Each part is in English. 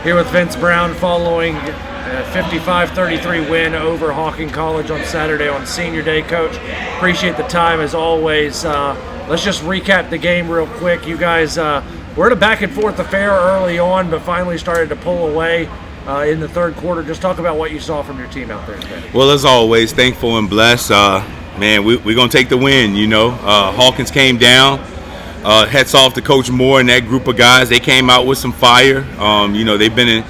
Here with Vince Brown following a 55-33 win over Hocking College on Saturday on Senior Day. Coach, appreciate the time as always. Let's just recap the game real quick. You guys were in a back-and-forth affair early on, but finally started to pull away in the third quarter. Just talk about what you saw from your team out there today. Well, as always, thankful and blessed. Man, we're going to take the win, you know. Hawkins came down. Hats off to Coach Moore and that group of guys. They came out with some fire. You know, they've been in.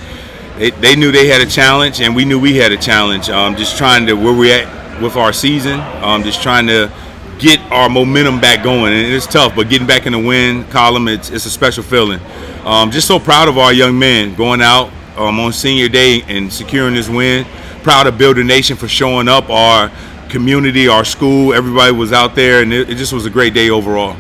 They knew they had a challenge, and we knew we had a challenge. Just trying to where we're at with our season. Just trying to get our momentum back going, and it's tough. But getting back in the win column, it's a special feeling. Just so proud of our young men going out on Senior Day and securing this win. Proud of Builder Nation for showing up. Our community, our school, everybody was out there, and it just was a great day overall.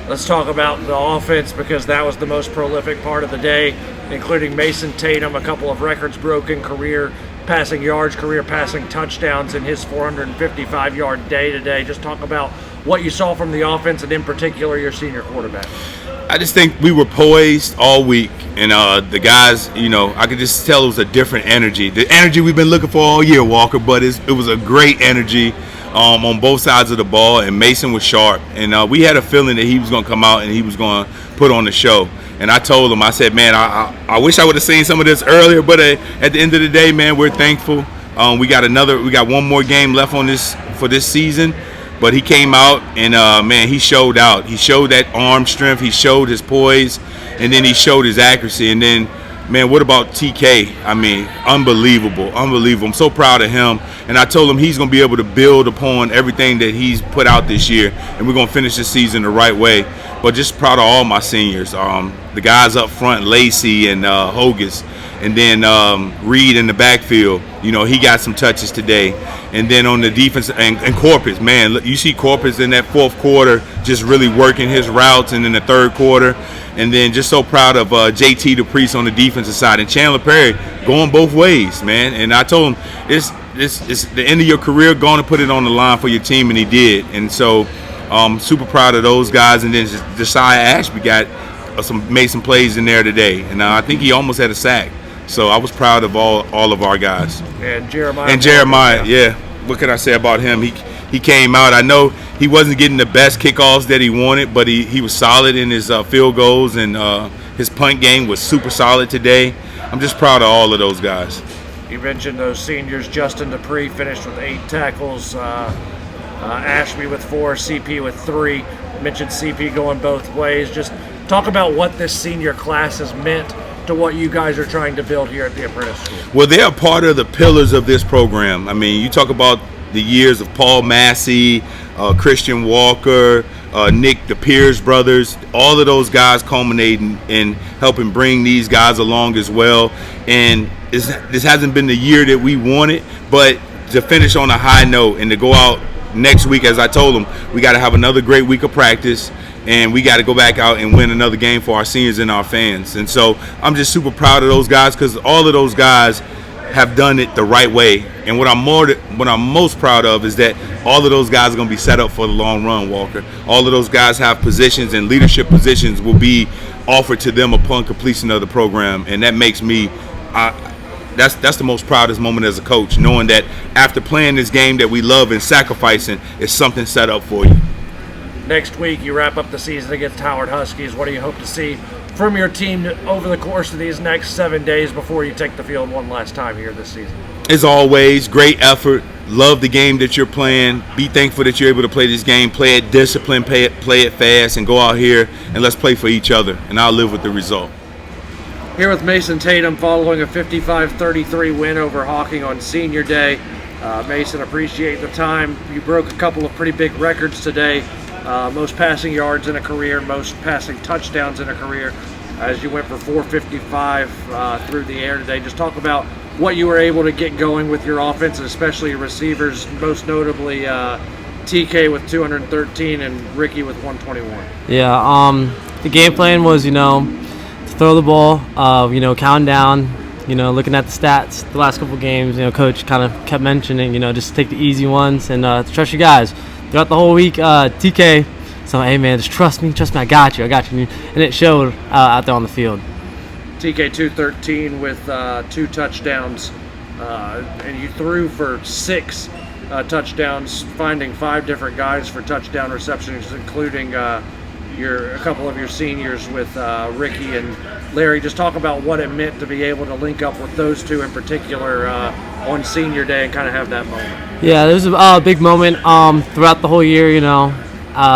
Let's talk about the offense, because that was the most prolific part of the day, including Mason Tatum, a couple of records broken, career passing yards, career passing touchdowns in his 455-yard day today. Just talk about what you saw from the offense, and in particular your senior quarterback. I just think we were poised all week, and the guys, you know, I could just tell it was a different energy. The energy we've been looking for all year, Walker, but it was a great energy on both sides of the ball, and Mason was sharp. And we had a feeling that he was going to come out and he was going to put on the show. And I told him, I said, man, I wish I would have seen some of this earlier, but at the end of the day, man, we're thankful. We got one more game left for this season. But he came out and, man, he showed out. He showed that arm strength. He showed his poise. And then he showed his accuracy. And then, man, what about TK? I mean, unbelievable. I'm so proud of him. And I told him he's going to be able to build upon everything that he's put out this year. And we're going to finish this season the right way. But just proud of all my seniors. The guys up front, Lacey and Hogus. And then Reed in the backfield, you know, he got some touches today. And then on the defense, and Corpus, man, look, you see Corpus in that fourth quarter just really working his routes, and in the third quarter. And then just so proud of JT DePriest on the defensive side. And Chandler Perry going both ways, man. And I told him, it's the end of your career, going to put it on the line for your team, and he did. And so super proud of those guys. And then Josiah Ashby made some plays in there today. And I think he almost had a sack. So I was proud of all of our guys. And Jeremiah. Yeah. What can I say about him? He came out. I know he wasn't getting the best kickoffs that he wanted, but he was solid in his field goals, and his punt game was super solid today. I'm just proud of all of those guys. You mentioned those seniors. Justin DePriest finished with 8 tackles. Ashby with 4, CP with 3. You mentioned CP going both ways. Just talk about what this senior class has meant to what you guys are trying to build here at the Apprentice School. Well, they are part of the pillars of this program. I mean, you talk about the years of Paul Massey, Christian Walker, Nick, the Pierce brothers, all of those guys culminating in helping bring these guys along as well. And this hasn't been the year that we wanted, but to finish on a high note and to go out next week, as I told them, we got to have another great week of practice. And we got to go back out and win another game for our seniors and our fans. And so I'm just super proud of those guys, because all of those guys have done it the right way. And what I'm most proud of is that all of those guys are going to be set up for the long run, Walker. All of those guys have positions, and leadership positions will be offered to them upon completion of the program. And that makes me that's the most proudest moment as a coach, knowing that after playing this game that we love and sacrificing, it's something set up for you. Next week, you wrap up the season against Howard Huskies. What do you hope to see from your team over the course of these next 7 days before you take the field one last time here this season? As always, great effort. Love the game that you're playing. Be thankful that you're able to play this game. Play it disciplined, play it fast, and go out here and let's play for each other. And I'll live with the result. Here with Mason Tatum following a 55-33 win over Hocking on Senior Day. Mason, appreciate the time. You broke a couple of pretty big records today. Most passing yards in a career, most passing touchdowns in a career, as you went for 455 through the air today. Just talk about what you were able to get going with your offense, and especially your receivers, most notably TK with 213 and Ricky with 121. Yeah, the game plan was, to throw the ball, count down, looking at the stats the last couple games. Coach kind of kept mentioning, just take the easy ones and trust your guys. Throughout the whole week, TK, so hey man, just trust me, I got you. And it showed out there on the field. TK 213 with 2 touchdowns, and you threw for 6 touchdowns, finding 5 different guys for touchdown receptions, including a couple of your seniors with Ricky and Larry. Just talk about what it meant to be able to link up with those 2 in particular on senior day and kind of have that moment. Yeah, it was a big moment throughout the whole year.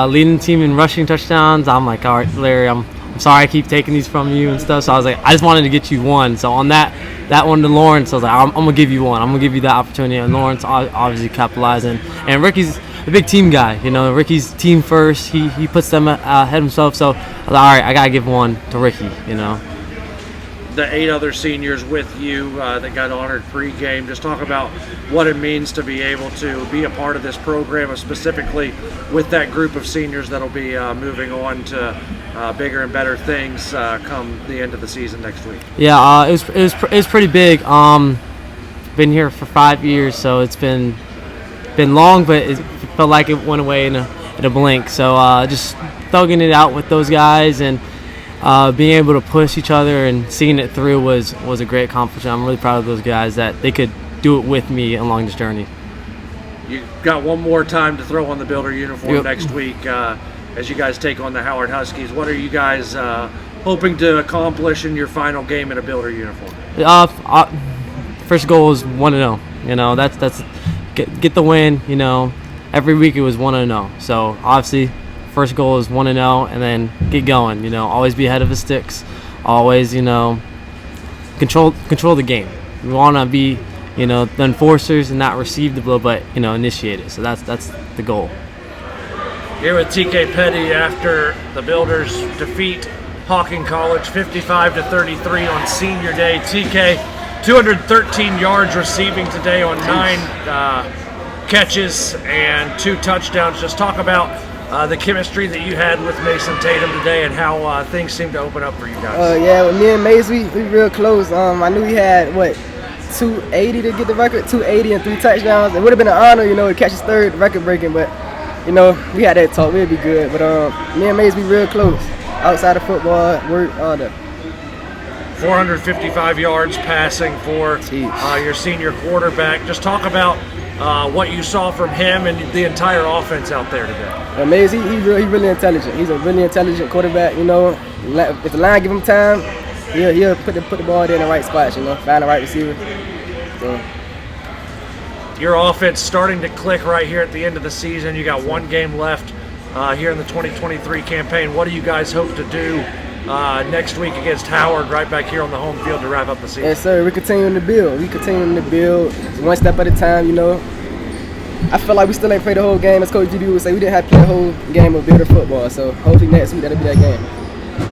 Leading the team in rushing touchdowns. I'm like, all right, Larry, I'm sorry I keep taking these from you and stuff. So I was like, I just wanted to get you one. So on that one to Lawrence, I was like, I'm gonna give you one. I'm gonna give you that opportunity. And Lawrence obviously capitalizing. And Ricky's a big team guy. Ricky's team first. He puts them ahead himself. So I was like, all right, I gotta give one to Ricky. The 8 other seniors with you that got honored pregame. Just talk about what it means to be able to be a part of this program, specifically with that group of seniors that'll be moving on to bigger and better things come the end of the season next week. Yeah, it was pretty big. Been here for 5 years, so it's been long, but it felt like it went away in a blink. So just thugging it out with those guys and being able to push each other and seeing it through was a great accomplishment. I'm really proud of those guys that they could do it with me along this journey. You got one more time to throw on the Builder uniform Yep. next week as you guys take on the Howard Huskies. What are you guys hoping to accomplish in your final game in a Builder uniform? First goal is 1-0. That's get the win. Every week it was 1-0. So obviously, first goal is 1-0, and then get going. Always be ahead of the sticks. Always, control the game. We want to be, the enforcers and not receive the blow, but initiate it. So that's the goal. Here with TK Petty after the Builders defeat Hocking College 55-33 on senior day. TK, 213 yards receiving today on 9 catches and 2 touchdowns. Just talk about the chemistry that you had with Mason Tatum today and how things seem to open up for you guys. Yeah, with me and Mace, we real close. I knew he had, 280 to get the record, 280 and 3 touchdowns. It would have been an honor, to catch his 3rd record breaking, but, we had that talk. We'd be good. But me and Mace, we real close. Outside of football, work, all that. 455 yards passing for your senior quarterback. Just talk about what you saw from him and the entire offense out there today. Mace, he really intelligent. He's a really intelligent quarterback. If the line give him time, he'll put the ball there in the right spots. Find the right receiver. So. Your offense starting to click right here at the end of the season. You got 1 game left here in the 2023 campaign. What do you guys hope to do next week against Howard right back here on the home field to wrap up the season? Yes, sir. We're continuing to build. One step at a time, I feel like we still ain't played the whole game. As Coach GD would say, we didn't have to play the whole game of Builder football. So hopefully next week that'll be that game.